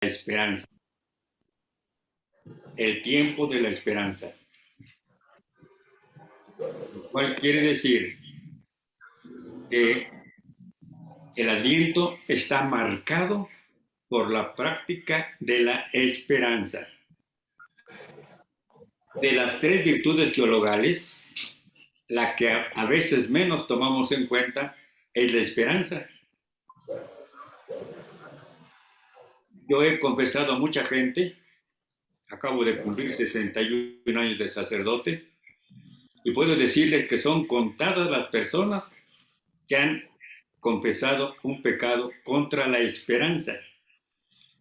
esperanza, el tiempo de la esperanza, lo cual quiere decir que el Adviento está marcado por la práctica de la esperanza. De las tres virtudes teologales, la que a veces menos tomamos en cuenta es la esperanza. Yo he confesado a mucha gente, acabo de cumplir 61 años de sacerdote, y puedo decirles que son contadas las personas que han confesado un pecado contra la esperanza.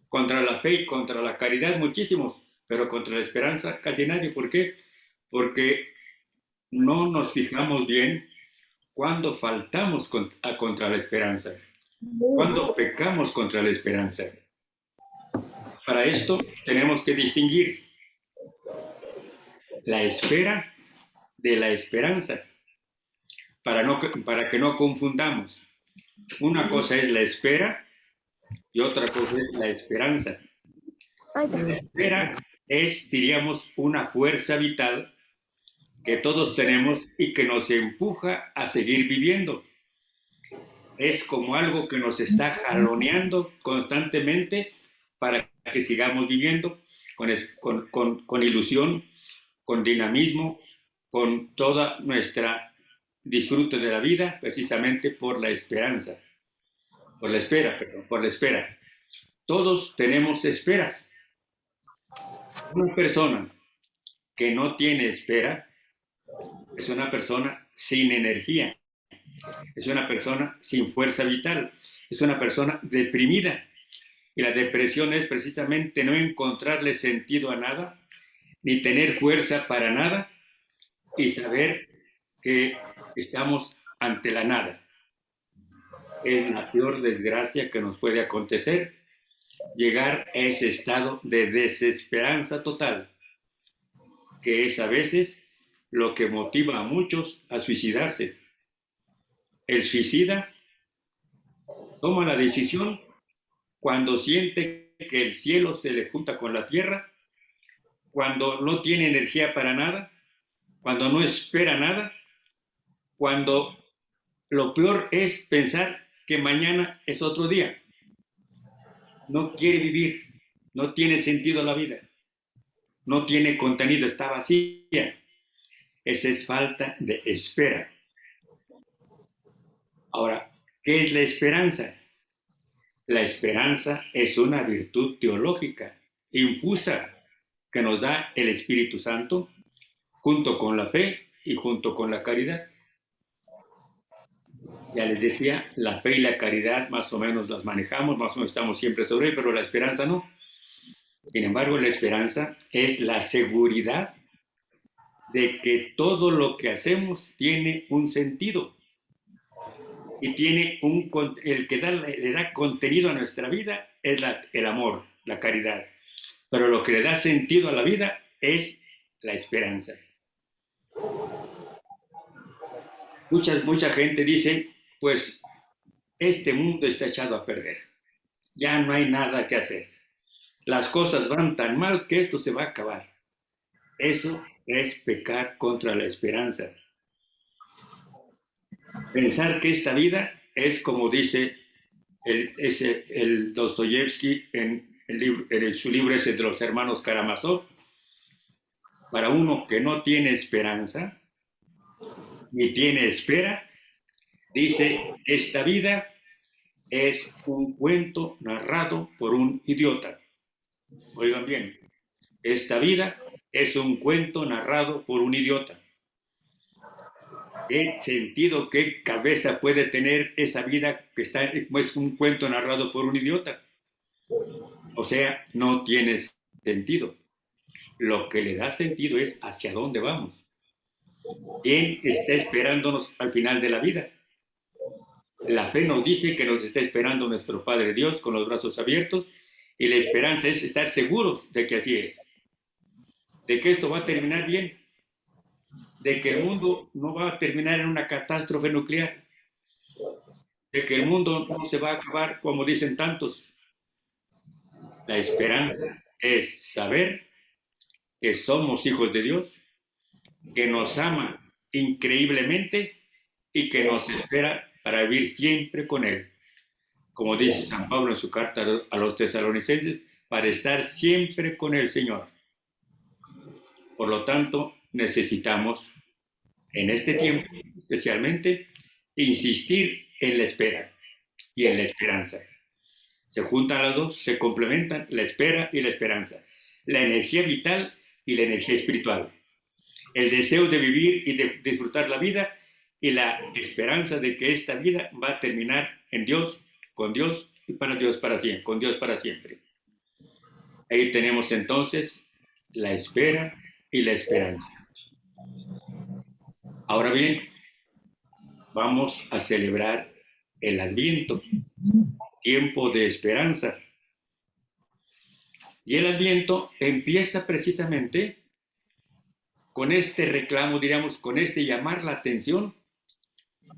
Contra la fe y contra la caridad muchísimos, pero contra la esperanza casi nadie. ¿Por qué? Porque no nos fijamos bien cuando faltamos contra la esperanza, cuando pecamos contra la esperanza. Para esto tenemos que distinguir la espera de la esperanza, para que no confundamos. Una cosa es la espera y otra cosa es la esperanza. La espera es, diríamos, una fuerza vital que todos tenemos y que nos empuja a seguir viviendo. Es como algo que nos está jaloneando constantemente para que sigamos viviendo con ilusión, con dinamismo, con toda nuestra disfrute de la vida, precisamente por la esperanza, por la espera, perdón, por la espera. Todos tenemos esperas. Una persona que no tiene espera es una persona sin energía, es una persona sin fuerza vital, es una persona deprimida. Y la depresión es precisamente no encontrarle sentido a nada, ni tener fuerza para nada, y saber que estamos ante la nada. Es la peor desgracia que nos puede acontecer, llegar a ese estado de desesperanza total, que es a veces lo que motiva a muchos a suicidarse. El suicida toma la decisión cuando siente que el cielo se le junta con la tierra, cuando no tiene energía para nada, cuando no espera nada, cuando lo peor es pensar que mañana es otro día. No quiere vivir, no tiene sentido la vida, no tiene contenido, está vacía. Esa es falta de espera. Ahora, ¿qué es la esperanza? La esperanza es una virtud teológica infusa que nos da el Espíritu Santo junto con la fe y junto con la caridad. Ya les decía, la fe y la caridad más o menos las manejamos, más o menos estamos siempre sobre él, pero la esperanza no. Sin embargo, la esperanza es la seguridad de que todo lo que hacemos tiene un sentido y tiene el que le da contenido a nuestra vida es el amor, la caridad. Pero lo que le da sentido a la vida es la esperanza. Mucha gente dice, pues este mundo está echado a perder, ya no hay nada que hacer, las cosas van tan mal que esto se va a acabar. Eso es pecar contra la esperanza. Pensar que esta vida es como dice el Dostoyevsky en su libro ese de los hermanos Karamazov, para uno que no tiene esperanza ni tiene espera, dice, esta vida es un cuento narrado por un idiota. Oigan bien, esta vida es un cuento narrado por un idiota. ¿Qué sentido, qué cabeza puede tener esa vida que es un cuento narrado por un idiota? O sea, no tiene sentido. Lo que le da sentido es hacia dónde vamos. ¿Quién está esperándonos al final de la vida? La fe nos dice que nos está esperando nuestro Padre Dios con los brazos abiertos, y la esperanza es estar seguros de que así es, de que esto va a terminar bien, de que el mundo no va a terminar en una catástrofe nuclear, de que el mundo no se va a acabar como dicen tantos, La esperanza es saber que somos hijos de Dios, que nos ama increíblemente y que nos espera para vivir siempre con Él. Como dice San Pablo en su carta a los tesalonicenses, para estar siempre con el Señor. Por lo tanto, necesitamos en este tiempo especialmente insistir en la espera y en la esperanza. Se juntan las dos, se complementan la espera y la esperanza, la energía vital y la energía espiritual, el deseo de vivir y de disfrutar la vida y la esperanza de que esta vida va a terminar en Dios, con Dios y para Dios para siempre, con Dios para siempre. Ahí tenemos entonces la espera y la esperanza. Ahora bien, vamos a celebrar el Adviento, tiempo de esperanza. Y el Adviento empieza precisamente con este reclamo, diríamos, con este llamar la atención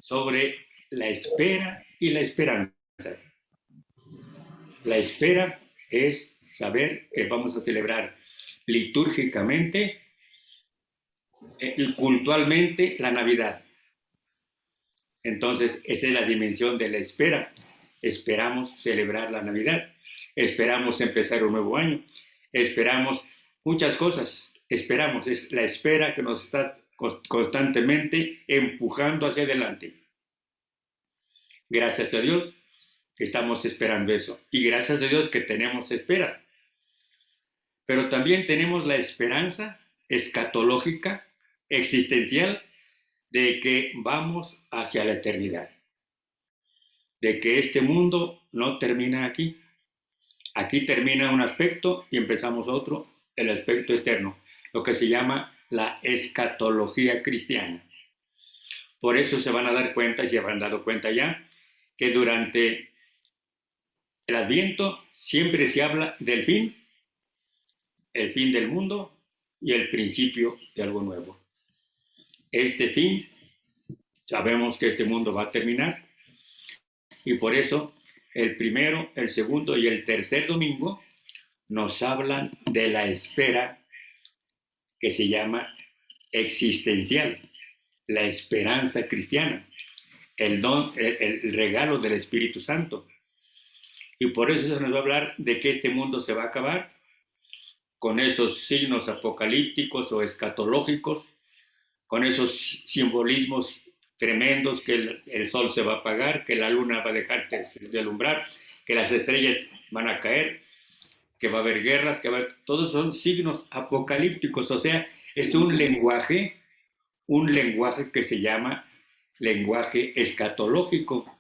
sobre la espera y la esperanza. La espera es saber que vamos a celebrar litúrgicamente y cultualmente la Navidad. Entonces, esa es la dimensión de la espera. Esperamos celebrar la Navidad, esperamos empezar un nuevo año, esperamos muchas cosas, esperamos, es la espera que nos está constantemente empujando hacia adelante. Gracias a Dios que estamos esperando eso y gracias a Dios que tenemos esperas. Pero también tenemos la esperanza escatológica, existencial, de que vamos hacia la eternidad, de que este mundo no termina aquí. Aquí termina un aspecto y empezamos otro, el aspecto eterno, lo que se llama la escatología cristiana. Por eso se van a dar cuenta, y se habrán dado cuenta ya, que durante el Adviento siempre se habla del fin, el fin del mundo y el principio de algo nuevo. Este fin, sabemos que este mundo va a terminar y por eso el primero, el segundo y el tercer domingo nos hablan de la espera que se llama existencial, la esperanza cristiana, el don, el regalo del Espíritu Santo. Y por eso se nos va a hablar de que este mundo se va a acabar con esos signos apocalípticos o escatológicos, con esos simbolismos tremendos, que el sol se va a apagar, que la luna va a dejar de alumbrar, que las estrellas van a caer, que va a haber guerras, todos son signos apocalípticos, o sea, es un lenguaje que se llama lenguaje escatológico,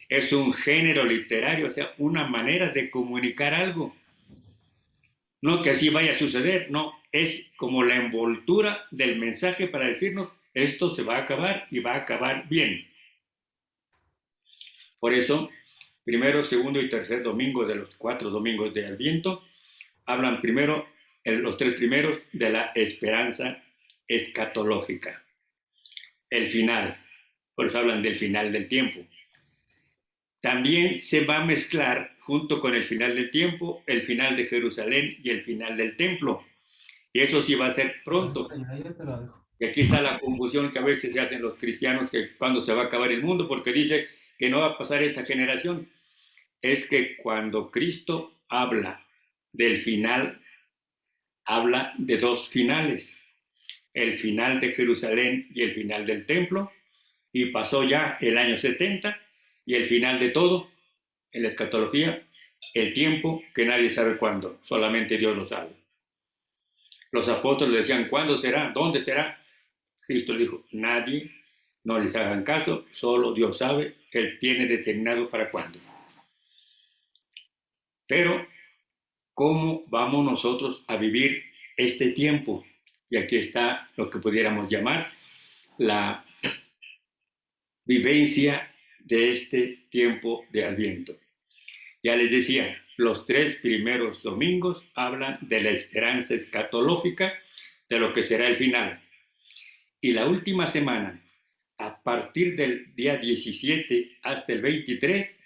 es un género literario, o sea, una manera de comunicar algo. No que así vaya a suceder, no, es como la envoltura del mensaje para decirnos, esto se va a acabar y va a acabar bien. Por eso, primero, segundo y tercer domingo de los 4 domingos de Adviento, hablan primero, los 3 primeros, de la esperanza escatológica. El final, por eso hablan del final del tiempo. También se va a mezclar junto con el final del tiempo, el final de Jerusalén y el final del templo. Y eso sí va a ser pronto. Y aquí está la confusión que a veces se hacen los cristianos, que cuando se va a acabar el mundo, porque dice que no va a pasar esta generación. Es que cuando Cristo habla del final, habla de 2 finales. El final de Jerusalén y el final del templo. Y pasó ya el año 70 y el final de todo, en la escatología, el tiempo que nadie sabe cuándo, solamente Dios lo sabe. Los apóstoles decían, ¿cuándo será? ¿Dónde será? Cristo dijo, nadie, no les hagan caso, solo Dios sabe, Él tiene determinado para cuándo. Pero, ¿cómo vamos nosotros a vivir este tiempo? Y aquí está lo que pudiéramos llamar la vivencia de este tiempo de Adviento. Ya les decía, los 3 primeros domingos hablan de la esperanza escatológica, de lo que será el final. Y la última semana, a partir del día 17 hasta el 23,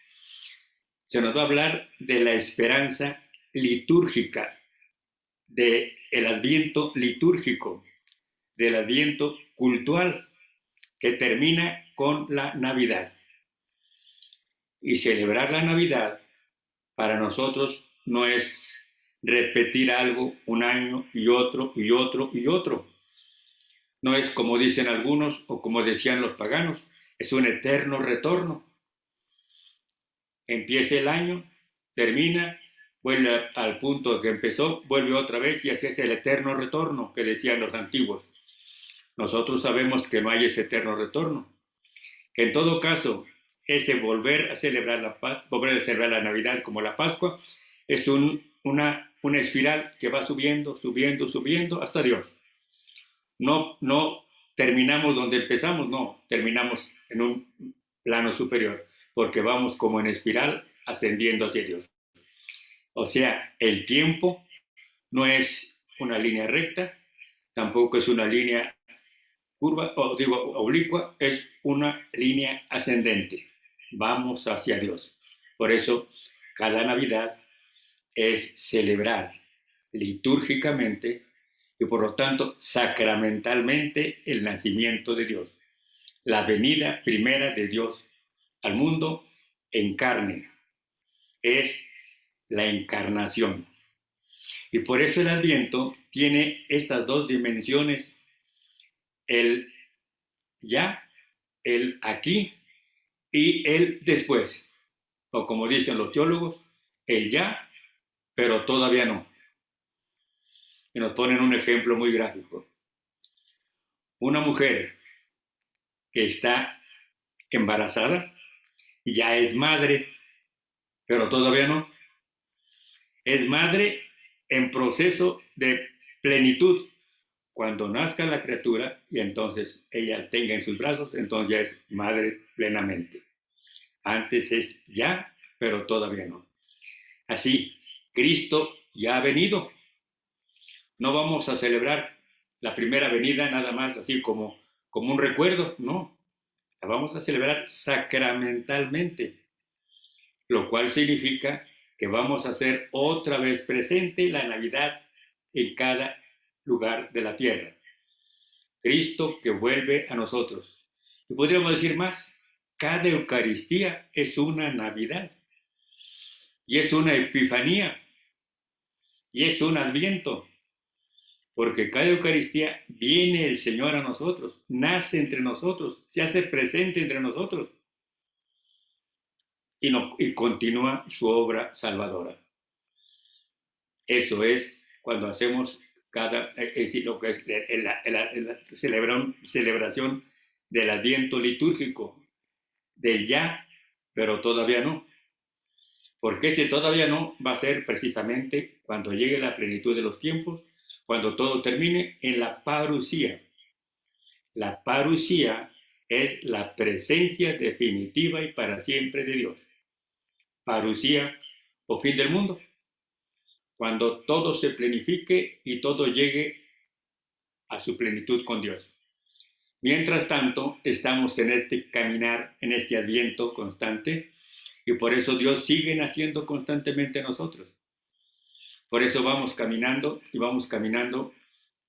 se nos va a hablar de la esperanza litúrgica, del Adviento litúrgico, del Adviento cultural, que termina con la Navidad. Y celebrar la Navidad para nosotros no es repetir algo un año y otro y otro y otro. No es como dicen algunos o como decían los paganos, es un eterno retorno. Empieza el año, termina, vuelve al punto que empezó, vuelve otra vez y así es el eterno retorno que decían los antiguos. Nosotros sabemos que no hay ese eterno retorno, que en todo caso ese volver a celebrar la Navidad como la Pascua es una espiral que va subiendo, subiendo, subiendo hasta Dios. No terminamos donde empezamos, no, terminamos en un plano superior, porque vamos como en espiral ascendiendo hacia Dios. O sea, el tiempo no es una línea recta, tampoco es una línea curva, o digo oblicua, es una línea ascendente. Vamos hacia Dios. Por eso, cada Navidad es celebrar litúrgicamente y por lo tanto sacramentalmente el nacimiento de Dios, la venida primera de Dios al mundo en carne, es la encarnación. Y por eso el Adviento tiene estas dos dimensiones, el ya, el aquí y el después, o como dicen los teólogos, el ya, pero todavía no. Y nos ponen un ejemplo muy gráfico. Una mujer que está embarazada ya es madre, pero todavía no. Es madre en proceso de plenitud. Cuando nazca la criatura y entonces ella tenga en sus brazos, entonces ya es madre plenamente. Antes es ya, pero todavía no. Así, Cristo ya ha venido. No vamos a celebrar la primera venida nada más así como un recuerdo, no. La vamos a celebrar sacramentalmente, lo cual significa que vamos a hacer otra vez presente la Navidad en cada lugar de la tierra. Cristo que vuelve a nosotros. Y podríamos decir más, cada Eucaristía es una Navidad, y es una Epifanía, y es un Adviento, porque cada Eucaristía viene el Señor a nosotros, nace entre nosotros, se hace presente entre nosotros, y continúa su obra salvadora. Eso es cuando hacemos lo que es la celebración del Adviento litúrgico, del ya, pero todavía no. Porque ese todavía no va a ser precisamente cuando llegue la plenitud de los tiempos, cuando todo termine en la parusía. La parusía es la presencia definitiva y para siempre de Dios. Parusía o fin del mundo. Cuando todo se plenifique y todo llegue a su plenitud con Dios. Mientras tanto, estamos en este caminar, en este adviento constante, y por eso Dios sigue naciendo constantemente en nosotros. Por eso vamos caminando y vamos caminando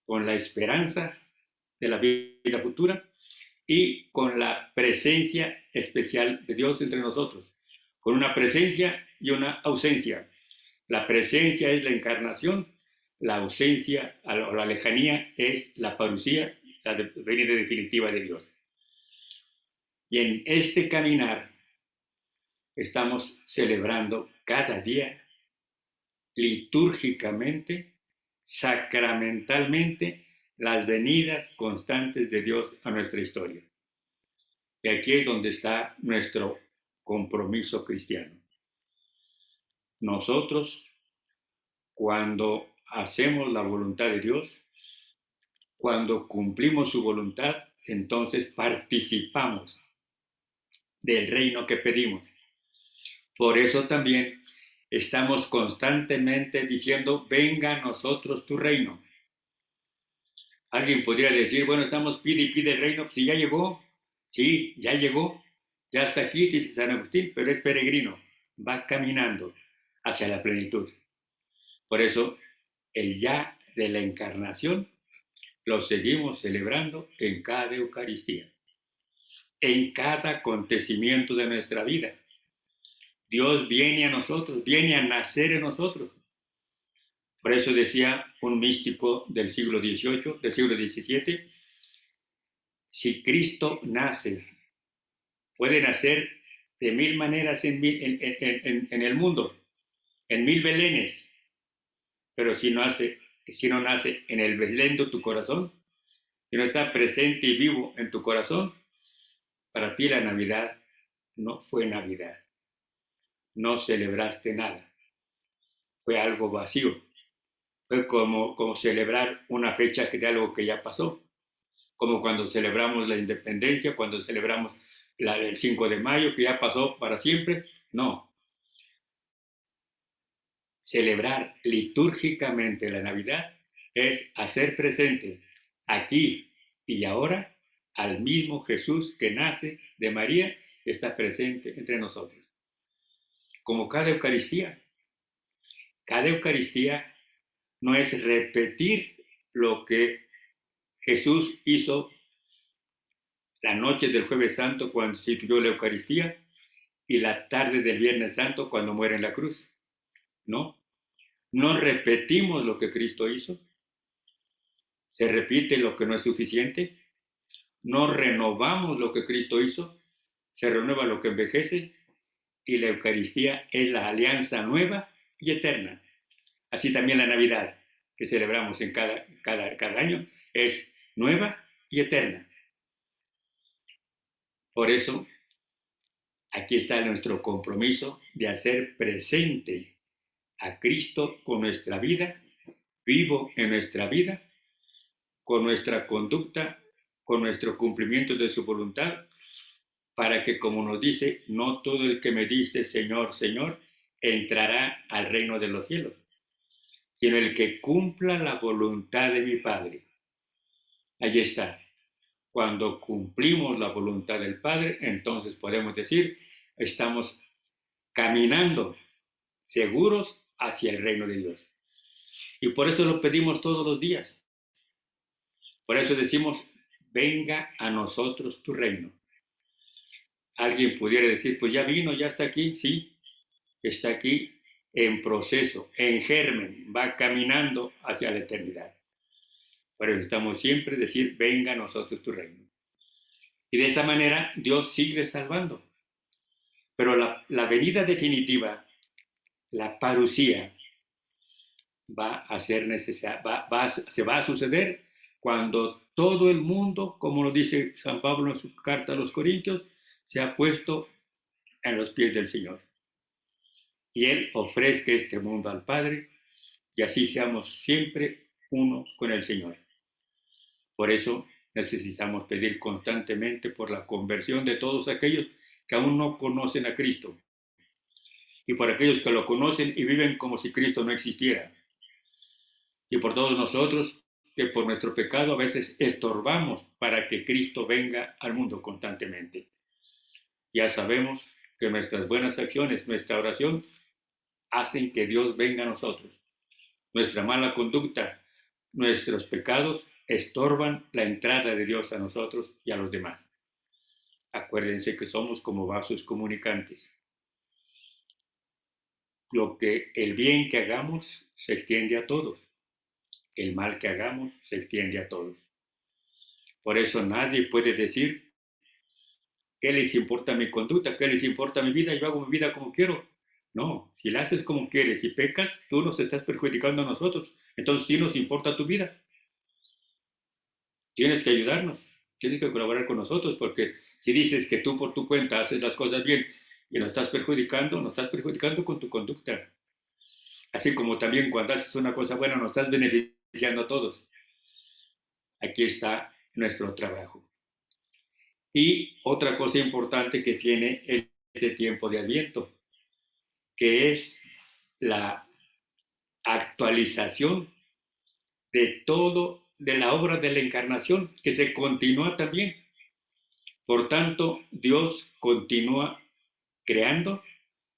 con la esperanza de la vida futura y con la presencia especial de Dios entre nosotros, con una presencia y una ausencia. La presencia es la encarnación, la ausencia o la lejanía es la parusía, la venida definitiva de Dios. Y en este caminar estamos celebrando cada día litúrgicamente, sacramentalmente, las venidas constantes de Dios a nuestra historia. Y aquí es donde está nuestro compromiso cristiano. Nosotros, cuando hacemos la voluntad de Dios, cuando cumplimos su voluntad, entonces participamos del reino que pedimos. Por eso también estamos constantemente diciendo, venga a nosotros tu reino. Alguien podría decir, bueno, estamos pide y pide el reino, pues si ya llegó, sí, ya llegó, ya está aquí, dice San Agustín, pero es peregrino, va caminando hacia la plenitud. Por eso, el ya de la encarnación lo seguimos celebrando en cada Eucaristía, en cada acontecimiento de nuestra vida. Dios viene a nosotros, viene a nacer en nosotros. Por eso decía un místico del siglo XVIII, del siglo XVII, si Cristo nace, puede nacer de 1000 maneras en el mundo, en 1000 belenes, pero si no nace en el Belén de tu corazón, si no está presente y vivo en tu corazón, para ti la Navidad no fue Navidad, no celebraste nada, fue algo vacío, fue como celebrar una fecha de algo que ya pasó, como cuando celebramos la independencia, cuando celebramos el 5 de mayo, que ya pasó para siempre. No. Celebrar litúrgicamente la Navidad es hacer presente aquí y ahora al mismo Jesús que nace de María, está presente entre nosotros. Como cada Eucaristía. Cada Eucaristía no es repetir lo que Jesús hizo la noche del Jueves Santo cuando se instituyó la Eucaristía y la tarde del Viernes Santo cuando muere en la cruz. No, no repetimos lo que Cristo hizo. Se repite lo que no es suficiente. No renovamos lo que Cristo hizo. Se renueva lo que envejece. Y la Eucaristía es la alianza nueva y eterna. Así también la Navidad, que celebramos en cada año, es nueva y eterna. Por eso, aquí está nuestro compromiso de hacer presente a Cristo con nuestra vida, vivo en nuestra vida, con nuestra conducta, con nuestro cumplimiento de su voluntad, para que, como nos dice, no todo el que me dice Señor, Señor, entrará al reino de los cielos, sino el que cumpla la voluntad de mi Padre. Allí está. Cuando cumplimos la voluntad del Padre, entonces podemos decir, estamos caminando seguros hacia el reino de Dios. Y por eso lo pedimos todos los días. Por eso decimos, venga a nosotros tu reino. Alguien pudiera decir, pues ya vino, ya está aquí. Sí, está aquí en proceso, en germen, va caminando hacia la eternidad. Por eso estamos siempre decir, venga a nosotros tu reino. Y de esta manera Dios sigue salvando. Pero la venida definitiva, la parusía, se va a suceder cuando todo el mundo, como lo dice San Pablo en su carta a los Corintios, se ha puesto en los pies del Señor. Y Él ofrezca este mundo al Padre y así seamos siempre uno con el Señor. Por eso necesitamos pedir constantemente por la conversión de todos aquellos que aún no conocen a Cristo y por aquellos que lo conocen y viven como si Cristo no existiera. Y por todos nosotros que por nuestro pecado a veces estorbamos para que Cristo venga al mundo constantemente. Ya sabemos que nuestras buenas acciones, nuestra oración, hacen que Dios venga a nosotros. Nuestra mala conducta, nuestros pecados estorban la entrada de Dios a nosotros y a los demás. Acuérdense que somos como vasos comunicantes. El bien que hagamos se extiende a todos. El mal que hagamos se extiende a todos. Por eso nadie puede decir, ¿qué les importa mi conducta? ¿Qué les importa mi vida? Yo hago mi vida como quiero. No, si la haces como quieres y pecas, tú nos estás perjudicando a nosotros. Entonces sí nos importa tu vida. Tienes que ayudarnos, tienes que colaborar con nosotros, porque si dices que tú por tu cuenta haces las cosas bien y nos estás perjudicando con tu conducta. Así como también cuando haces una cosa buena nos estás beneficiando a todos. Aquí está nuestro trabajo. Y otra cosa importante que tiene este tiempo de Adviento, que es la actualización de la obra de la encarnación, que se continúa también. Por tanto, Dios continúa creando,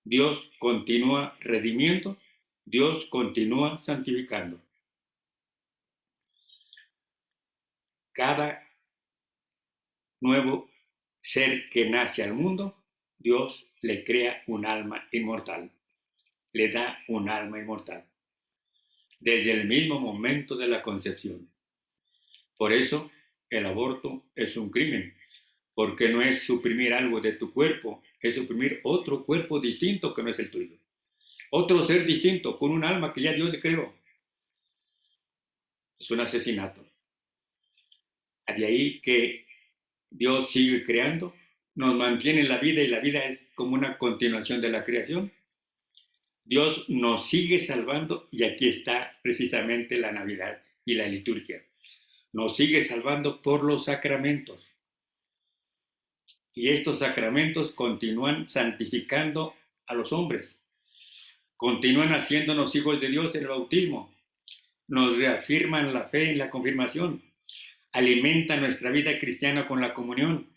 Dios continúa redimiendo Dios continúa santificando. Cada nuevo ser que nace al mundo, Dios le crea un alma inmortal, le da un alma inmortal, desde el mismo momento de la concepción. Por eso, el aborto es un crimen, porque no es suprimir algo de tu cuerpo, es suprimir otro cuerpo distinto que no es el tuyo. Otro ser distinto, con un alma que ya Dios le creó. Es un asesinato. De ahí que Dios sigue creando, nos mantiene en la vida y la vida es como una continuación de la creación. Dios nos sigue salvando y aquí está precisamente la Navidad y la liturgia. Nos sigue salvando por los sacramentos. Y estos sacramentos continúan santificando a los hombres. Continúan haciéndonos hijos de Dios en el bautismo. Nos reafirman la fe en la confirmación. Alimentan nuestra vida cristiana con la comunión.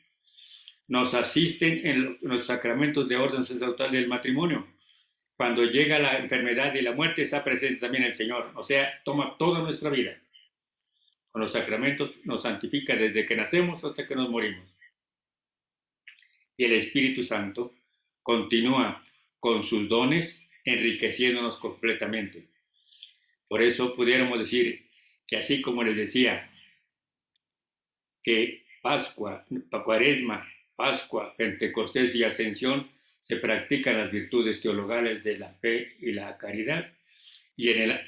Nos asisten en los sacramentos de orden sacerdotal del matrimonio. Cuando llega la enfermedad y la muerte, está presente también el Señor. O sea, toma toda nuestra vida. Con los sacramentos nos santifica desde que nacemos hasta que nos morimos. Y el Espíritu Santo continúa con sus dones enriqueciéndonos completamente. Por eso pudiéramos decir que así como les decía que Pascua, Cuaresma, Pascua, Pentecostés y Ascensión se practican las virtudes teologales de la fe y la caridad, y en el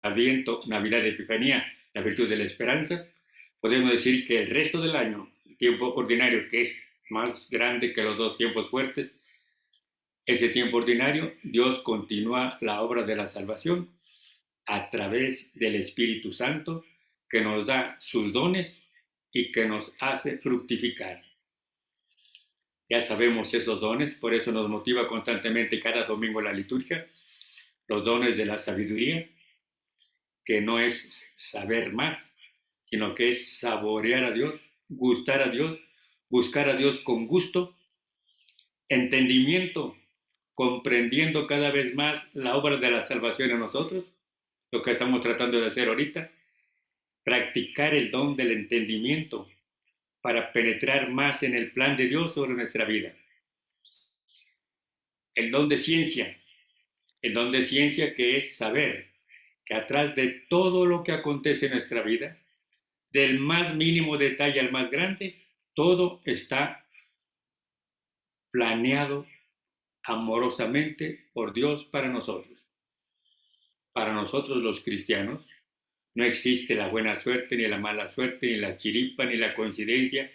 Adviento, Navidad y Epifanía, la virtud de la esperanza, podemos decir que el resto del año, el tiempo ordinario, que es más grande que los dos tiempos fuertes, ese tiempo ordinario, Dios continúa la obra de la salvación a través del Espíritu Santo, que nos da sus dones y que nos hace fructificar. Ya sabemos esos dones, por eso nos motiva constantemente cada domingo la liturgia, los dones de la sabiduría, que no es saber más, sino que es saborear a Dios, gustar a Dios, buscar a Dios con gusto, entendimiento, comprendiendo cada vez más la obra de la salvación en nosotros, lo que estamos tratando de hacer ahorita, practicar el don del entendimiento para penetrar más en el plan de Dios sobre nuestra vida. El don de ciencia que es saber que atrás de todo lo que acontece en nuestra vida, del más mínimo detalle al más grande, todo está planeado amorosamente por Dios para nosotros. Para nosotros los cristianos, no existe la buena suerte, ni la mala suerte, ni la chiripa, ni la coincidencia,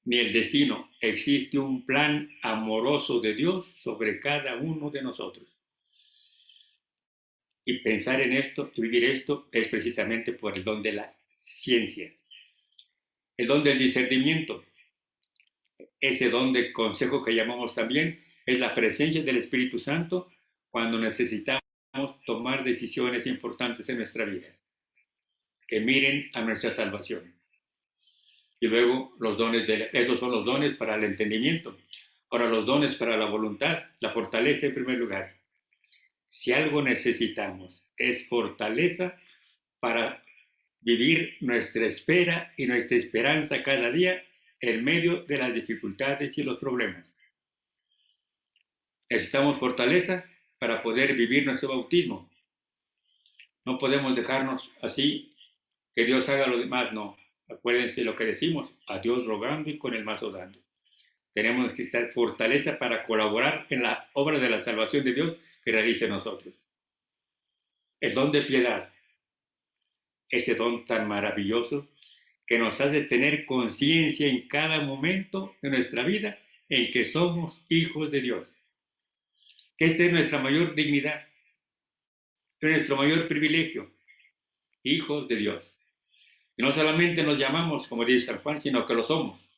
ni el destino. Existe un plan amoroso de Dios sobre cada uno de nosotros. Y pensar en esto y vivir esto es precisamente por el don de la ciencia. El don del discernimiento, ese don de consejo que llamamos también, es la presencia del Espíritu Santo cuando necesitamos tomar decisiones importantes en nuestra vida, que miren a nuestra salvación. Y luego esos son los dones para el entendimiento. Ahora los dones para la voluntad, la fortaleza en primer lugar. Si algo necesitamos es fortaleza para vivir nuestra espera y nuestra esperanza cada día en medio de las dificultades y los problemas. Necesitamos fortaleza para poder vivir nuestro bautismo. No podemos dejarnos así, que Dios haga lo demás, no. Acuérdense lo que decimos, a Dios rogando y con el mazo dando. Tenemos que estar fortaleza para colaborar en la obra de la salvación de Dios que realice en nosotros. El don de piedad, ese don tan maravilloso que nos hace tener conciencia en cada momento de nuestra vida en que somos hijos de Dios. Que esta es nuestra mayor dignidad, es nuestro mayor privilegio, hijos de Dios. Y no solamente nos llamamos, como dice San Juan, sino que lo somos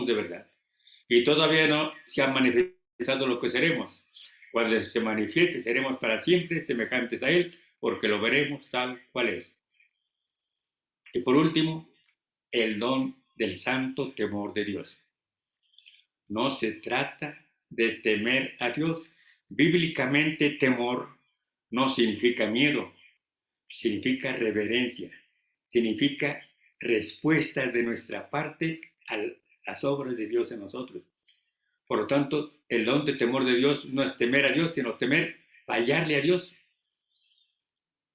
de verdad. Y todavía no se ha manifestado lo que seremos. Cuando se manifieste, seremos para siempre semejantes a Él, porque lo veremos tal cual es. Y por último, el don del santo temor de Dios. No se trata de temer a Dios. Bíblicamente, temor no significa miedo, significa reverencia, significa respuesta de nuestra parte a las obras de Dios en nosotros. Por lo tanto, el don de temor de Dios no es temer a Dios, sino temer fallarle a Dios.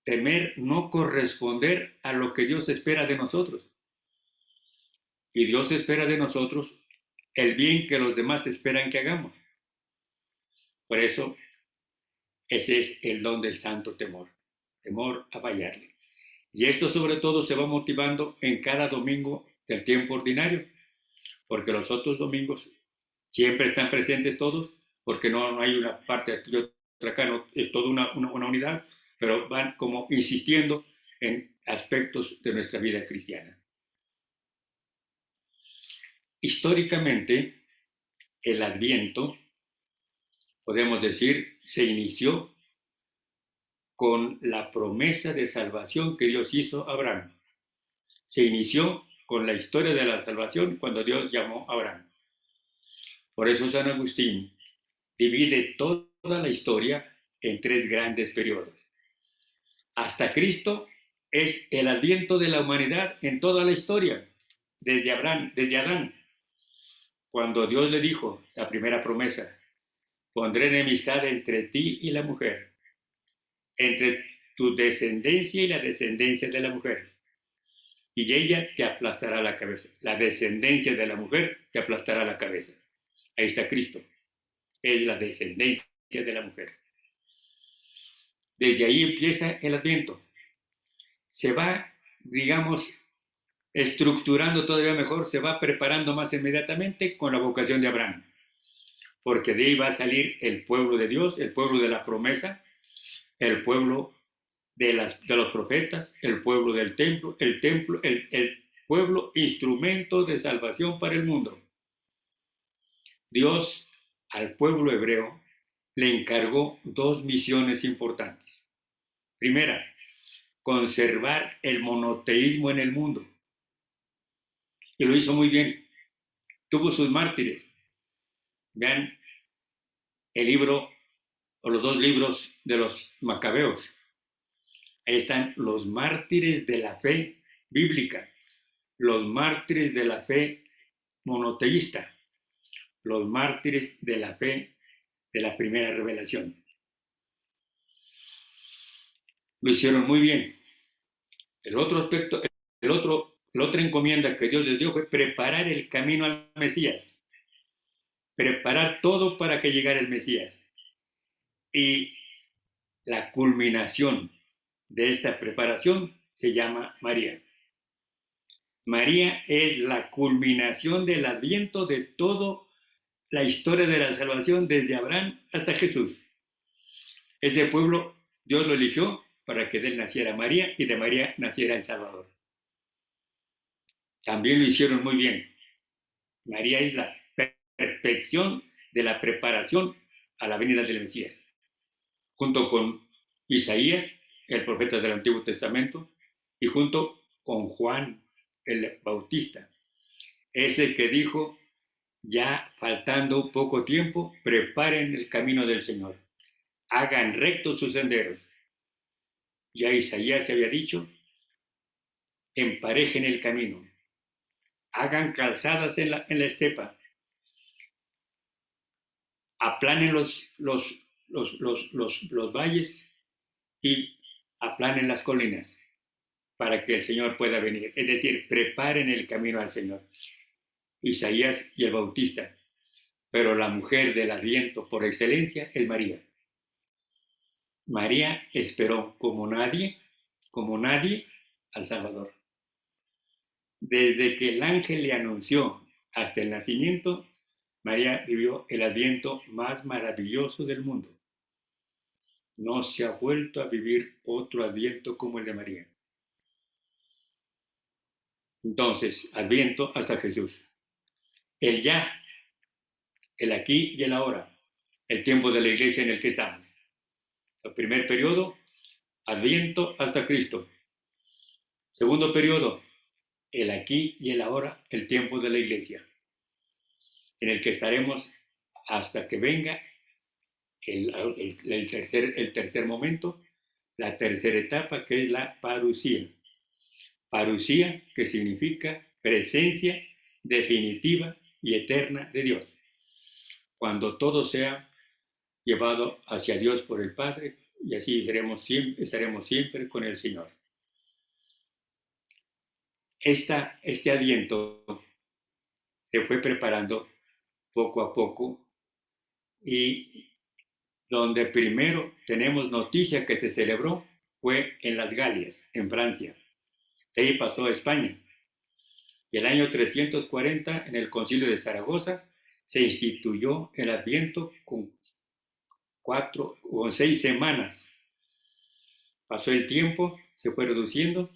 Temer no corresponder a lo que Dios espera de nosotros. Y Dios espera de nosotros el bien que los demás esperan que hagamos. Por eso, ese es el don del santo temor. Temor a fallarle. Y esto sobre todo se va motivando en cada domingo del tiempo ordinario, porque los otros domingos siempre están presentes todos, porque no hay una parte aquí y otra acá, no, es toda una unidad, pero van como insistiendo en aspectos de nuestra vida cristiana. Históricamente, el Adviento, podemos decir, se inició con la promesa de salvación que Dios hizo a Abraham. Se inició con la historia de la salvación cuando Dios llamó a Abraham. Por eso San Agustín divide toda la historia en 3 grandes periodos. Hasta Cristo es el adviento de la humanidad en toda la historia, desde Adán, cuando Dios le dijo la primera promesa: pondré enemistad entre ti y la mujer, entre tu descendencia y la descendencia de la mujer, y ella te aplastará la cabeza. La descendencia de la mujer te aplastará la cabeza. Ahí está Cristo. Es la descendencia de la mujer. Desde ahí empieza el Adviento. Se va, digamos, estructurando todavía mejor, se va preparando más inmediatamente con la vocación de Abraham. Porque de ahí va a salir el pueblo de Dios, el pueblo de la promesa, el pueblo de los profetas, el pueblo del templo, el pueblo instrumento de salvación para el mundo. Dios al pueblo hebreo le encargó 2 misiones importantes. Primera, conservar el monoteísmo en el mundo. Y lo hizo muy bien. Tuvo sus mártires. Vean el libro o los 2 libros de los Macabeos. Ahí están los mártires de la fe bíblica, los mártires de la fe monoteísta, los mártires de la fe de la primera revelación. Lo hicieron muy bien. El otro aspecto, la otra encomienda que Dios les dio fue preparar el camino al Mesías. Preparar todo para que llegara el Mesías. Y la culminación de esta preparación se llama María. María es la culminación del adviento de toda la historia de la salvación desde Abraham hasta Jesús. Ese pueblo Dios lo eligió para que de él naciera María y de María naciera el Salvador. También lo hicieron muy bien. María es la perfección de la preparación a la venida del Mesías. Junto con Isaías, el profeta del Antiguo Testamento, y junto con Juan el Bautista, ese que dijo: ya faltando poco tiempo, preparen el camino del Señor, hagan rectos sus senderos. Ya Isaías se había dicho: emparejen el camino, hagan calzadas en la estepa, aplanen los valles y aplanen las colinas para que el Señor pueda venir. Es decir, preparen el camino al Señor. Isaías y el Bautista. Pero la mujer del Adviento por excelencia es María. María esperó como nadie al Salvador. Desde que el ángel le anunció hasta el nacimiento, María vivió el Adviento más maravilloso del mundo. No se ha vuelto a vivir otro Adviento como el de María. Entonces, Adviento hasta Jesús. El ya, el aquí y el ahora, el tiempo de la iglesia en el que estamos. El primer periodo, Adviento hasta Cristo. Segundo periodo, el aquí y el ahora, el tiempo de la iglesia, en el que estaremos hasta que venga el tercer momento, la tercera etapa, que es la parusía. Parusía, que significa presencia definitiva y eterna de Dios. Cuando todo sea llevado hacia Dios por el Padre, y así estaremos siempre con el Señor. Este Adviento se fue preparando poco a poco, y donde primero tenemos noticia que se celebró fue en las Galias, en Francia. De ahí pasó a España. Y el año 340, en el Concilio de Zaragoza, se instituyó el Adviento con 6 semanas. Pasó el tiempo, se fue reduciendo,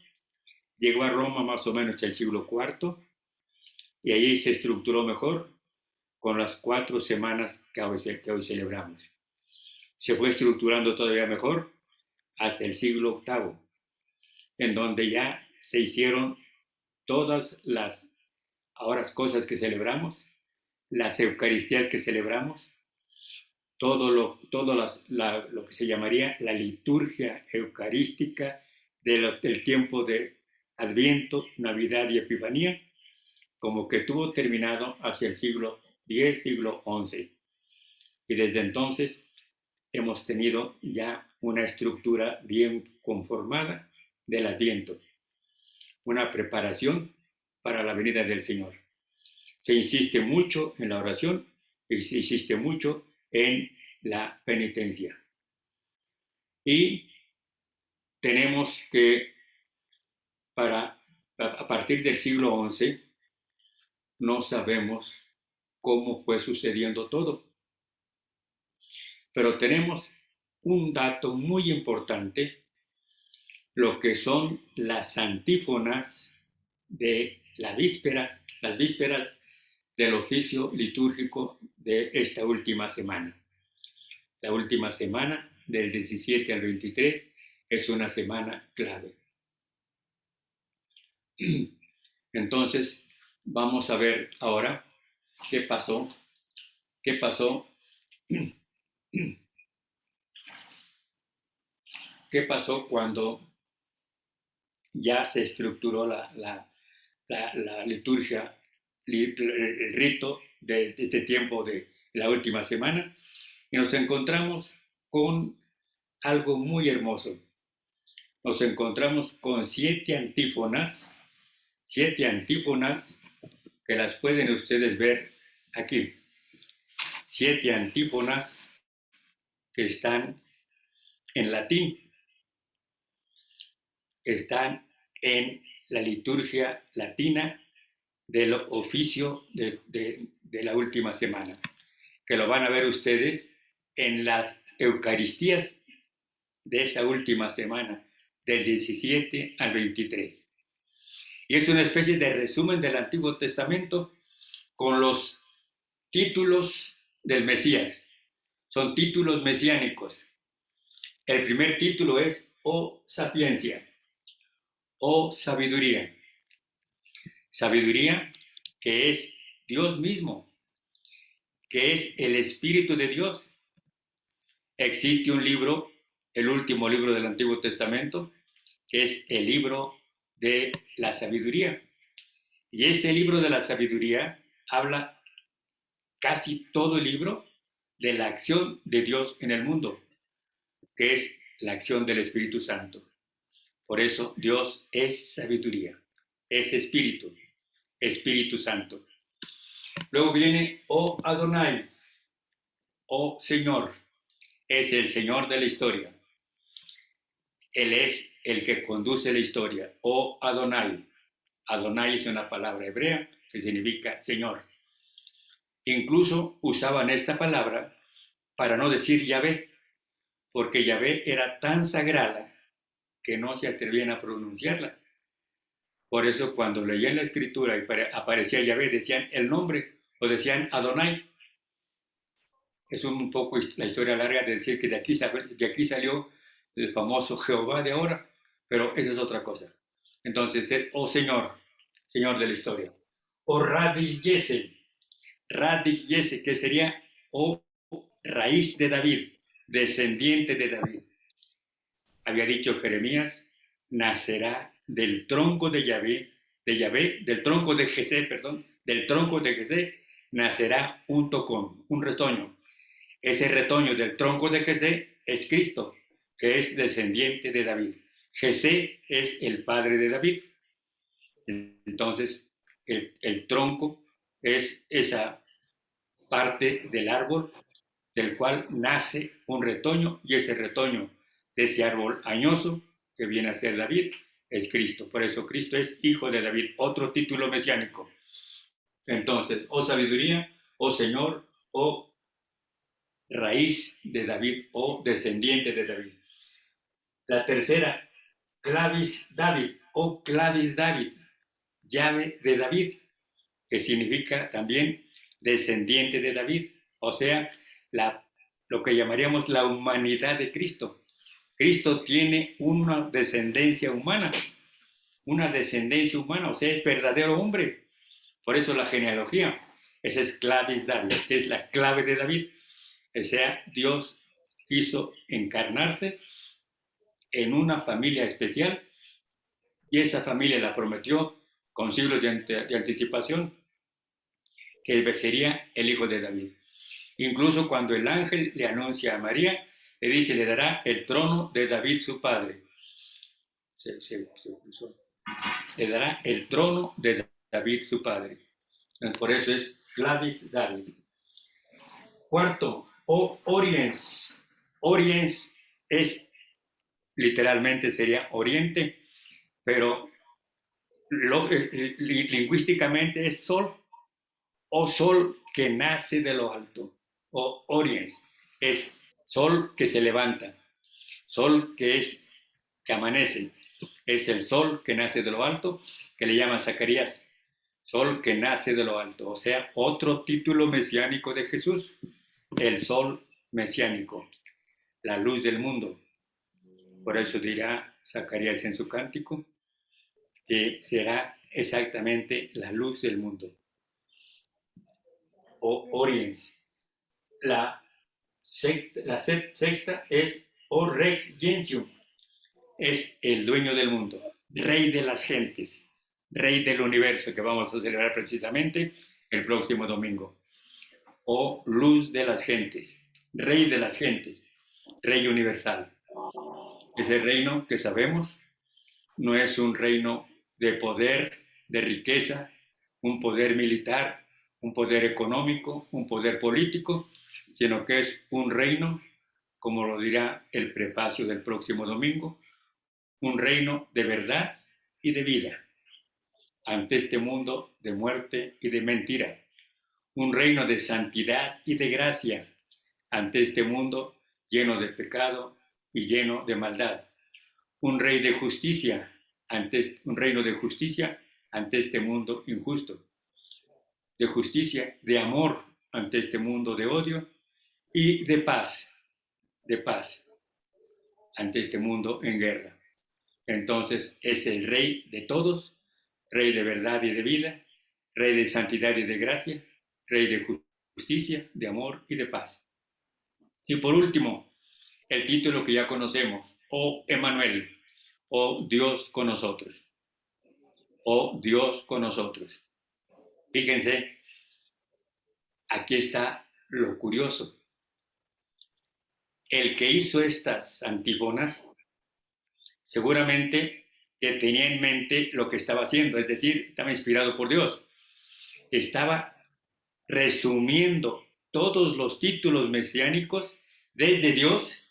llegó a Roma más o menos el siglo IV, y allí se estructuró mejor con las 4 semanas que hoy celebramos. Se fue estructurando todavía mejor hasta el siglo VIII, en donde ya se hicieron todas las cosas que celebramos, las Eucaristías que celebramos, todo lo que se llamaría la liturgia eucarística del tiempo de Adviento, Navidad y Epifanía, como que tuvo terminado hacia el siglo X, siglo XI. Y desde entonces hemos tenido ya una estructura bien conformada del Adviento, una preparación para la venida del Señor. Se insiste mucho en la oración y se insiste mucho en la penitencia. Y tenemos que, a partir del siglo XI, no sabemos cómo fue sucediendo todo. Pero tenemos un dato muy importante, lo que son las antífonas de la víspera, las vísperas del oficio litúrgico de esta última semana. La última semana, del 17 al 23, es una semana clave. Entonces, vamos a ver ahora qué pasó cuando ya se estructuró la liturgia, el rito de este tiempo de la última semana, y nos encontramos con algo muy hermoso. Nos encontramos con 7 antífonas que las pueden ustedes ver aquí. 7 antífonas que están en latín, están en la liturgia latina del oficio de la última semana, que lo van a ver ustedes en las Eucaristías de esa última semana, del 17 al 23. Y es una especie de resumen del Antiguo Testamento con los títulos del Mesías. Son títulos mesiánicos. El primer título es O Sapiencia, O Sabiduría. Sabiduría, que es Dios mismo, que es el Espíritu de Dios. Existe un libro, el último libro del Antiguo Testamento, que es el libro de la sabiduría. Y ese libro de la sabiduría habla casi todo el libro de la acción de Dios en el mundo, que es la acción del Espíritu Santo. Por eso Dios es sabiduría, es Espíritu, Espíritu Santo. Luego viene O Adonai, O Señor, es el Señor de la historia. Él es el que conduce la historia, O Adonai. Adonai es una palabra hebrea que significa Señor. Incluso usaban esta palabra para no decir Yahvé, porque Yahvé era tan sagrada que no se atrevían a pronunciarla. Por eso cuando leían la escritura y aparecía Yahvé, decían el nombre o decían Adonai. Es un poco la historia larga de decir que de aquí salió el famoso Jehová de ahora, pero esa es otra cosa. Entonces, oh Señor, Señor de la historia. O Radis Yese, que sería o raíz de David. descendiente de David. Había dicho Jeremías, nacerá del tronco de Yahvé, del tronco de Jesé, perdón, del tronco de Jesé, nacerá un tocón, un retoño. Ese retoño del tronco de Jesé es Cristo, que es descendiente de David. Jesé es el padre de David. Entonces, el tronco es esa parte del árbol del cual nace un retoño, y ese retoño de ese árbol añoso que viene a ser David es Cristo. Por eso Cristo es hijo de David, otro título mesiánico. Entonces, o sabiduría, o Señor, o raíz de David, o descendiente de David. La tercera, clavis David, o clavis David, llave de David, que significa también descendiente de David, o sea, lo que llamaríamos la humanidad de Cristo. Cristo tiene una descendencia humana, o sea, es verdadero hombre. Por eso la genealogía, esa es clavis David, que es la clave de David. O sea, Dios quiso encarnarse en una familia especial y esa familia la prometió con siglos de anticipación que sería el hijo de David. Incluso cuando el ángel le anuncia a María, le dice, le dará el trono de David su padre. Le dará el trono de David su padre. Por eso es clavis David. Cuarto, o oriens. Oriens es, literalmente sería oriente, pero lingüísticamente es sol, o sol que nace de lo alto, o oriens, es sol que se levanta, sol que amanece, es el sol que nace de lo alto, que le llaman Zacarías, sol que nace de lo alto, o sea, otro título mesiánico de Jesús, el sol mesiánico, la luz del mundo. Por eso dirá Zacarías en su cántico, que será exactamente la luz del mundo. O oriens. La sexta es o rex gentium, es el dueño del mundo, rey de las gentes, rey del universo, que vamos a celebrar precisamente el próximo domingo. O luz de las gentes, rey de las gentes, rey universal. Ese reino que sabemos no es un reino de poder, de riqueza, un poder militar, un poder económico, un poder político, sino que es un reino, como lo dirá el prefacio del próximo domingo, un reino de verdad y de vida ante este mundo de muerte y de mentira, un reino de santidad y de gracia ante este mundo lleno de pecado y lleno de maldad, un reino de justicia ante este mundo injusto, de justicia, de amor ante este mundo de odio y de paz ante este mundo en guerra. Entonces es el rey de todos, rey de verdad y de vida, rey de santidad y de gracia, rey de justicia, de amor y de paz. Y por último, el título que ya conocemos, o Emmanuel, o Dios con nosotros, o Dios con nosotros. Fíjense, aquí está lo curioso. El que hizo estas antífonas seguramente que tenía en mente lo que estaba haciendo, es decir, estaba inspirado por Dios. Estaba resumiendo todos los títulos mesiánicos desde Dios,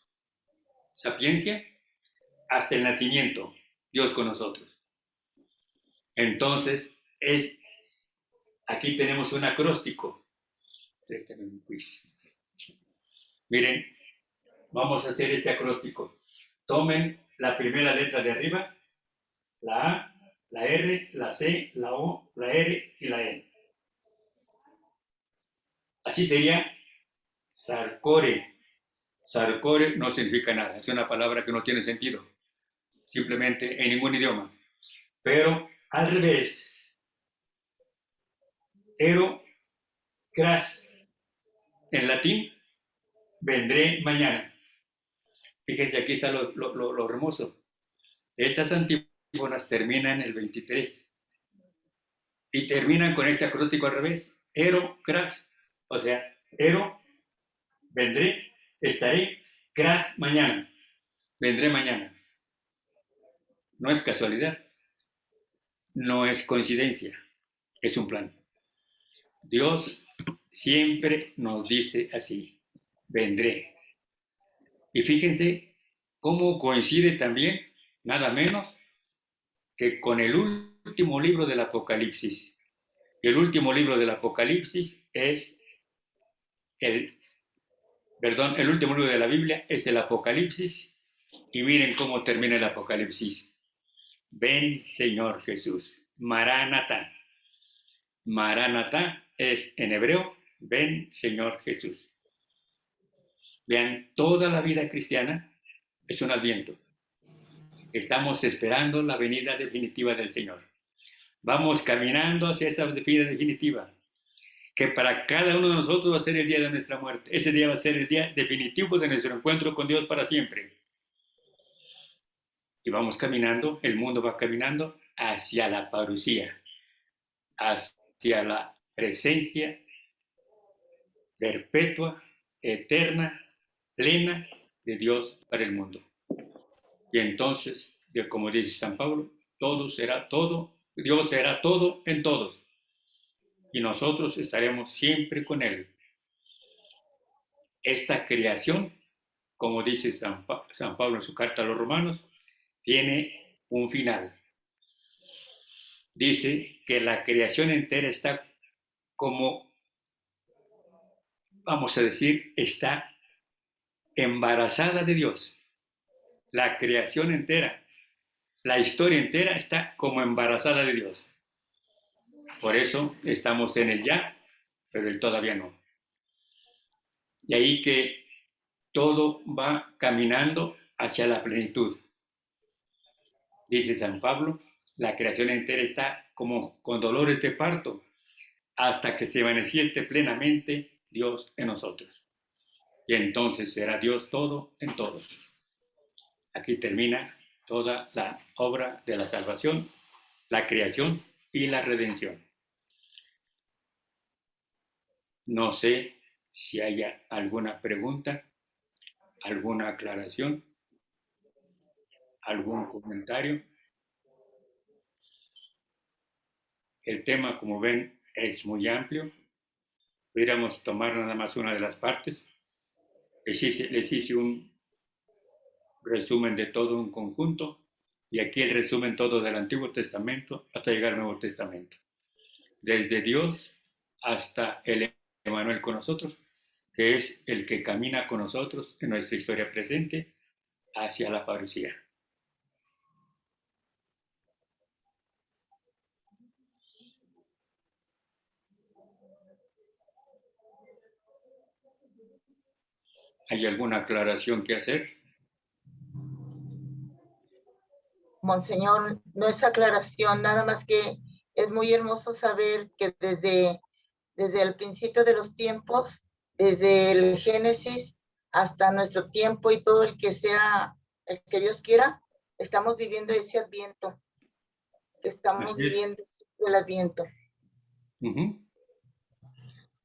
sapiencia, hasta el nacimiento, Dios con nosotros. Entonces, aquí tenemos un acróstico. Miren, vamos a hacer este acróstico. Tomen la primera letra de arriba, la A, la R, la C, la O, la R y la E. Así sería Sarcore. Sarcore no significa nada, es una palabra que no tiene sentido, simplemente en ningún idioma. Pero al revés, ero cras, en latín, vendré mañana. Fíjense, aquí está lo hermoso. Estas antífonas terminan el 23 y terminan con este acróstico al revés. Ero, cras. O sea, ero, vendré, estaré, cras, mañana. Vendré mañana. No es casualidad, no es coincidencia, es un plan. Dios siempre nos dice así, vendré. Y fíjense cómo coincide también, nada menos, que con el último libro del Apocalipsis. Y el último libro del Apocalipsis es el último libro de la Biblia es el Apocalipsis. Y miren cómo termina el Apocalipsis. Ven, Señor Jesús. Maranatá. Maranatá es en hebreo, ven, Señor Jesús. Vean, toda la vida cristiana es un adviento. Estamos esperando la venida definitiva del Señor. Vamos caminando hacia esa venida definitiva, que para cada uno de nosotros va a ser el día de nuestra muerte. Ese día va a ser el día definitivo de nuestro encuentro con Dios para siempre. Y vamos caminando, el mundo va caminando hacia la parucía, hacia la presencia perpetua, eterna, plena de Dios para el mundo. Y entonces, como dice San Pablo, todo será todo, Dios será todo en todos. Y nosotros estaremos siempre con Él. Esta creación, como dice San Pablo en su carta a los romanos, tiene un final. Dice que la creación entera está como, vamos a decir, está embarazada de Dios. La creación entera, la historia entera está como embarazada de Dios. Por eso estamos en el ya, pero el todavía no. Y ahí que todo va caminando hacia la plenitud. Dice San Pablo, la creación entera está como con dolores de parto hasta que se manifieste plenamente Dios en nosotros. Y entonces será Dios todo en todos. Aquí termina toda la obra de la salvación, la creación y la redención. No sé si haya alguna pregunta, alguna aclaración, algún comentario. El tema, como ven, es muy amplio. Pudiéramos tomar nada más una de las partes. Les hice un resumen de todo un conjunto y aquí el resumen todo del Antiguo Testamento hasta llegar al Nuevo Testamento. Desde Dios hasta el Emmanuel con nosotros, que es el que camina con nosotros en nuestra historia presente hacia la parucía. ¿Hay alguna aclaración que hacer? Monseñor, no es aclaración, nada más que es muy hermoso saber que desde el principio de los tiempos, desde el Génesis hasta nuestro tiempo y todo el que sea, el que Dios quiera, estamos viviendo ese adviento, estamos viviendo el adviento.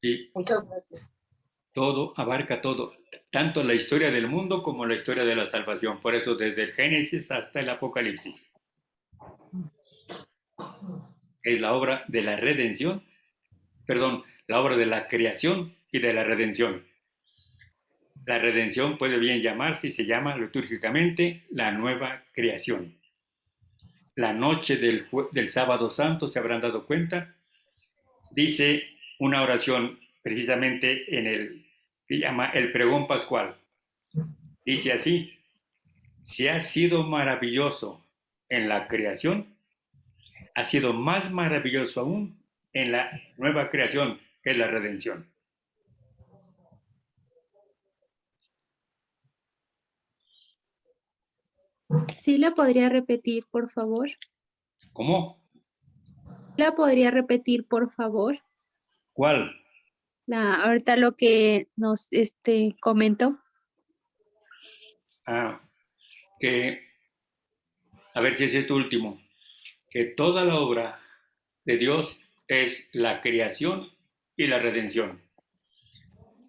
Y muchas gracias. Todo, abarca todo, tanto la historia del mundo como la historia de la salvación. Por eso desde el Génesis hasta el Apocalipsis. Es la obra de la redención, la obra de la creación y de la redención. La redención puede bien llamarse y se llama litúrgicamente la nueva creación. La noche del sábado santo, se habrán dado cuenta, dice una oración precisamente en el que llama el pregón pascual. Dice así: si ha sido maravilloso en la creación, ha sido más maravilloso aún en la nueva creación, que es la redención. ¿Sí la podría repetir, por favor? ¿Cómo? ¿La podría repetir, por favor? ¿Cuál? Ahorita lo que nos comentó. que, a ver si es este último, que toda la obra de Dios es la creación y la redención.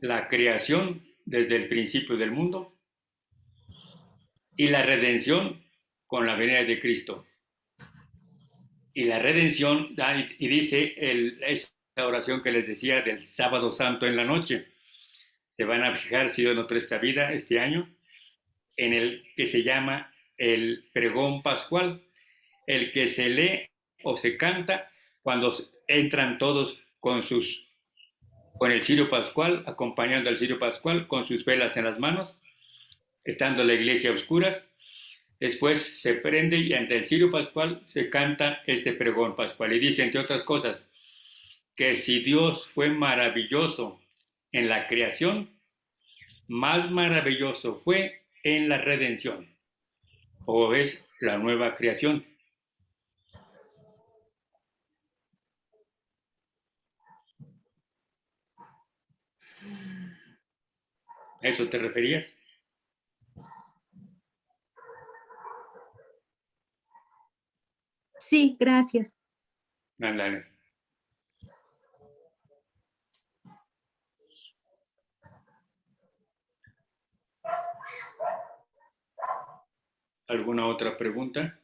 La creación desde el principio del mundo y la redención con la venida de Cristo. Y la redención, y dice esa oración que les decía del sábado santo en la noche, se van a fijar, si Dios nos presta vida este año, en el que se llama el pregón pascual, el que se lee o se canta cuando entran todos con el cirio pascual, acompañando al cirio pascual con sus velas en las manos, estando la iglesia a oscuras. Después se prende y ante el cirio pascual se canta este pregón pascual. Y dice, entre otras cosas, que si Dios fue maravilloso en la creación, más maravilloso fue en la redención, o es la nueva creación. ¿A eso te referías? Sí, gracias. Ándale. ¿Alguna otra pregunta?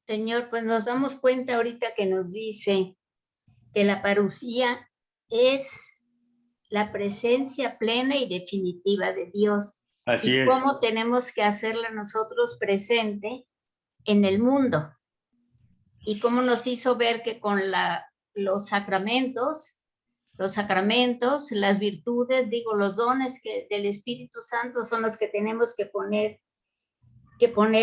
Señor, pues nos damos cuenta ahorita que nos dice que la parusía es la presencia plena y definitiva de Dios. Así es. Cómo tenemos que hacerla nosotros presente en el mundo. Y cómo nos hizo ver que con los sacramentos, las virtudes, los dones del Espíritu Santo son los que tenemos que poner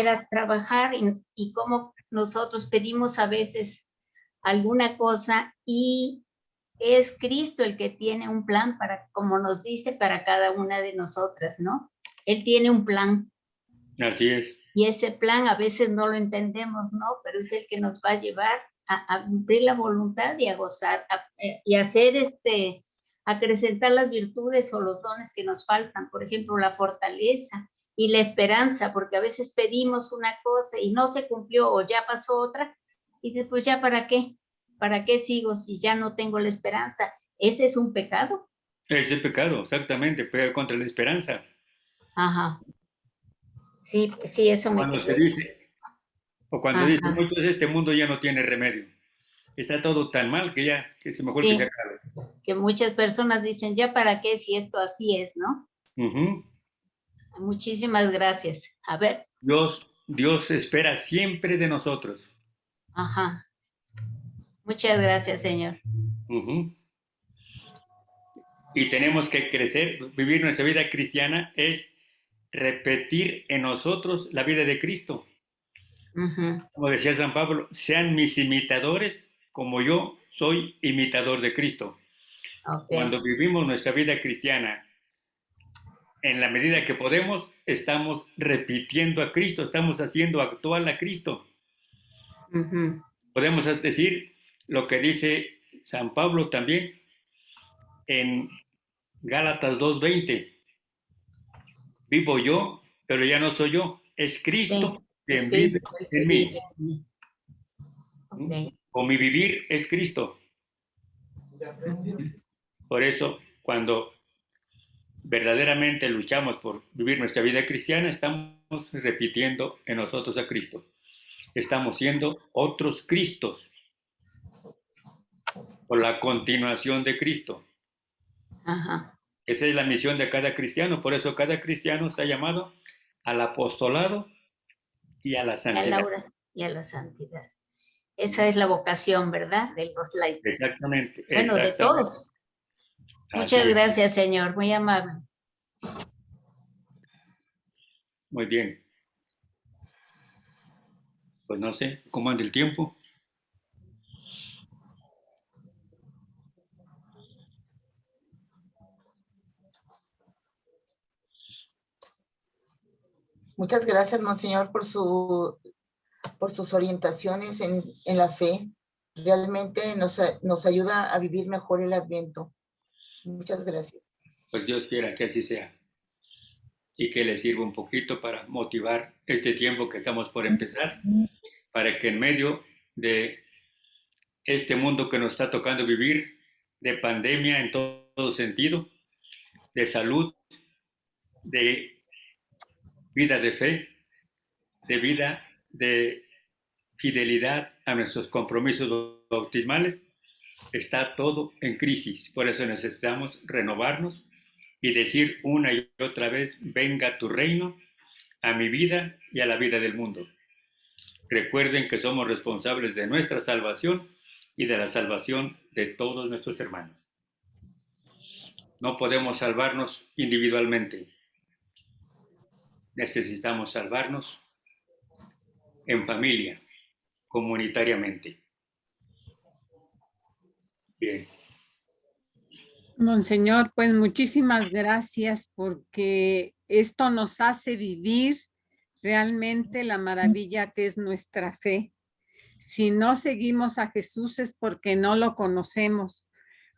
a trabajar, y cómo nosotros pedimos a veces alguna cosa y es Cristo el que tiene un plan para, como nos dice, para cada una de nosotras, ¿no? Él tiene un plan. Así es. Y ese plan a veces no lo entendemos, ¿no? Pero es el que nos va a llevar a cumplir la voluntad y a gozar, y hacer acrecentar las virtudes o los dones que nos faltan. Por ejemplo, la fortaleza y la esperanza, porque a veces pedimos una cosa y no se cumplió o ya pasó otra, y después ya ¿para qué? ¿Para qué sigo si ya no tengo la esperanza? Ese es un pecado. Ese pecado, exactamente, pega contra la esperanza. Ajá. Sí, sí, eso me Cuando se dice, o cuando Ajá. dice muchos, este mundo ya no tiene remedio. Está todo tan mal que ya, que es mejor que se acabe. Que muchas personas dicen, ¿ya para qué si esto así es, no? Muchísimas gracias. A ver. Dios espera siempre de nosotros. Ajá. Muchas gracias, Señor. Y tenemos que crecer, vivir nuestra vida cristiana es repetir en nosotros la vida de Cristo. Como decía San Pablo, sean mis imitadores como yo soy imitador de Cristo. Cuando vivimos nuestra vida cristiana, en la medida que podemos, estamos repitiendo a Cristo, estamos haciendo actual a Cristo. Podemos decir lo que dice San Pablo también en Gálatas 2:20. Vivo yo, pero ya no soy yo, es Cristo quien vive en mí. O mi vivir es Cristo. Por eso, cuando verdaderamente luchamos por vivir nuestra vida cristiana, estamos repitiendo en nosotros a Cristo. Estamos siendo otros Cristos, o la continuación de Cristo. Esa es la misión de cada cristiano, por eso cada cristiano está llamado al apostolado y a la santidad. Y a la santidad. Esa es la vocación, ¿verdad? De los laicos. Exactamente. Bueno, de todos. Muchas gracias, Señor. Muy amable. Muy bien. Pues no sé, ¿cómo anda el tiempo? Muchas gracias, Monseñor, por sus orientaciones en la fe. realmente nos ayuda a vivir mejor el Adviento. Muchas gracias. Pues Dios quiera que así sea y que le sirva un poquito para motivar este tiempo que estamos por empezar, para que en medio de este mundo que nos está tocando vivir, de pandemia en todo sentido, de salud, de vida de fe, de vida de fidelidad a nuestros compromisos bautismales, está todo en crisis. Por eso necesitamos renovarnos y decir una y otra vez, venga tu reino a mi vida y a la vida del mundo. Recuerden que somos responsables de nuestra salvación y de la salvación de todos nuestros hermanos. No podemos salvarnos individualmente. Necesitamos salvarnos en familia, comunitariamente. Bien. Monseñor, pues muchísimas gracias porque esto nos hace vivir realmente la maravilla que es nuestra fe. Si no seguimos a Jesús es porque no lo conocemos,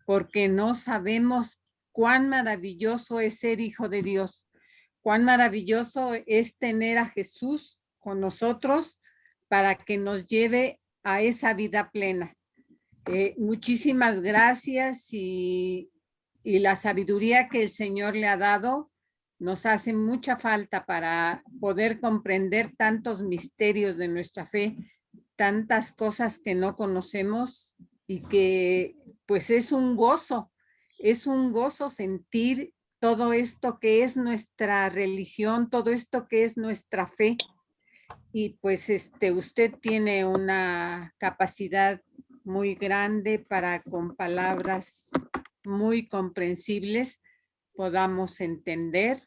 porque no sabemos cuán maravilloso es ser hijo de Dios, cuán maravilloso es tener a Jesús con nosotros para que nos lleve a esa vida plena. Muchísimas gracias y la sabiduría que el Señor le ha dado nos hace mucha falta para poder comprender tantos misterios de nuestra fe, tantas cosas que no conocemos y que pues es un gozo sentir todo esto que es nuestra religión, todo esto que es nuestra fe. Y pues usted tiene una capacidad muy grande para con palabras muy comprensibles podamos entender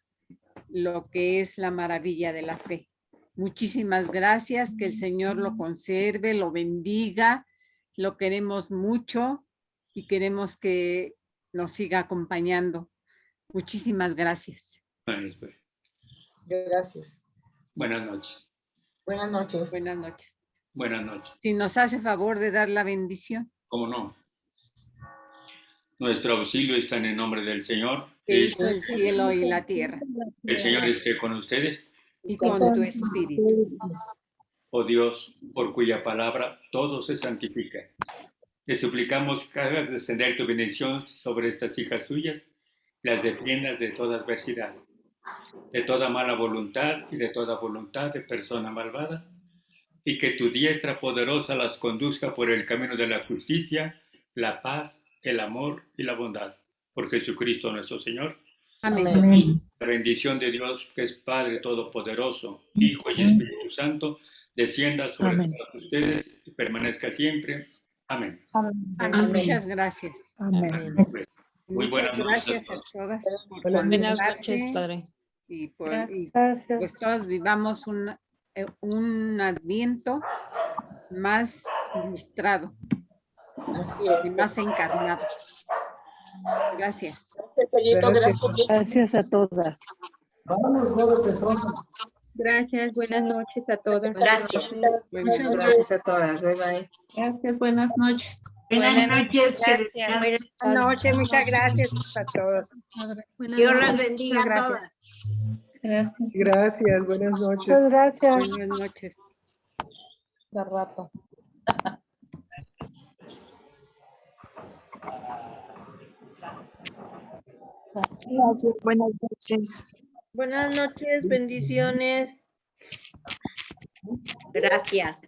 lo que es la maravilla de la fe. Muchísimas gracias, que el Señor lo conserve, lo bendiga, lo queremos mucho y queremos que nos siga acompañando. Muchísimas gracias. Gracias. Buenas noches. Buenas noches. Buenas noches. Buenas noches. Si nos hace favor de dar la bendición. ¿Cómo no? Nuestro auxilio está en el nombre del Señor. Que hizo el cielo y la tierra. El Señor esté con ustedes. Y con tu espíritu. Oh Dios, por cuya palabra todo se santifica. Le suplicamos que hagas descender tu bendición sobre estas hijas suyas, las defiendas de toda adversidad, de toda mala voluntad y de toda voluntad de persona malvada, y que tu diestra poderosa las conduzca por el camino de la justicia, la paz, el amor y la bondad. Por Jesucristo nuestro Señor. Amén. La bendición de Dios, que es Padre Todopoderoso, Hijo y Espíritu Santo, descienda sobre todos ustedes y permanezca siempre. Amén. Amén. Muchas gracias. Amén. Muy Muchas buenas gracias noches. a todas. por Buenas conectarse noches, Padre. Y pues todos vivamos un Adviento más ilustrado Así y es. más encarnado. Gracias. Gracias, Fellito, gracias. Gracias a todas. Gracias, buenas noches a todas. Gracias. Muchas Gracias a todas. Bye, bye. Gracias, buenas noches. Buenas noches. Gracias. Buenas noches, muchas gracias a todos. Buenas Dios las noches. bendiga a Gracias. todas. Gracias. Gracias, buenas noches. Muchas gracias. Buenas noches. Hasta rato. Buenas noches. Buenas noches, bendiciones. Gracias.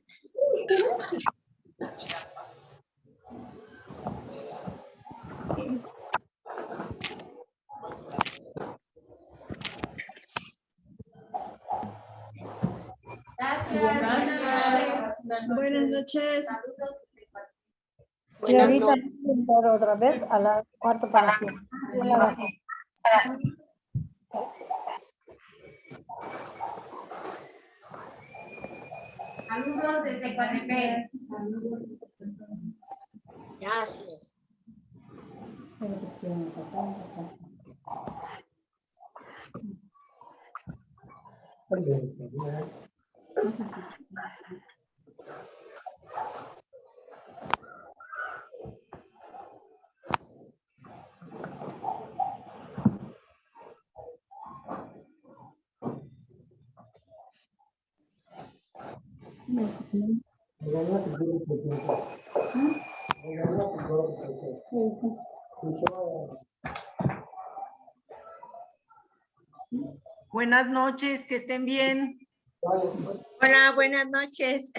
Buenas noches. Y ahorita entrar otra vez a las 4:45. Saludos desde Coatepec. Gracias. Buenas noches, que estén bien. Hola, buenas noches.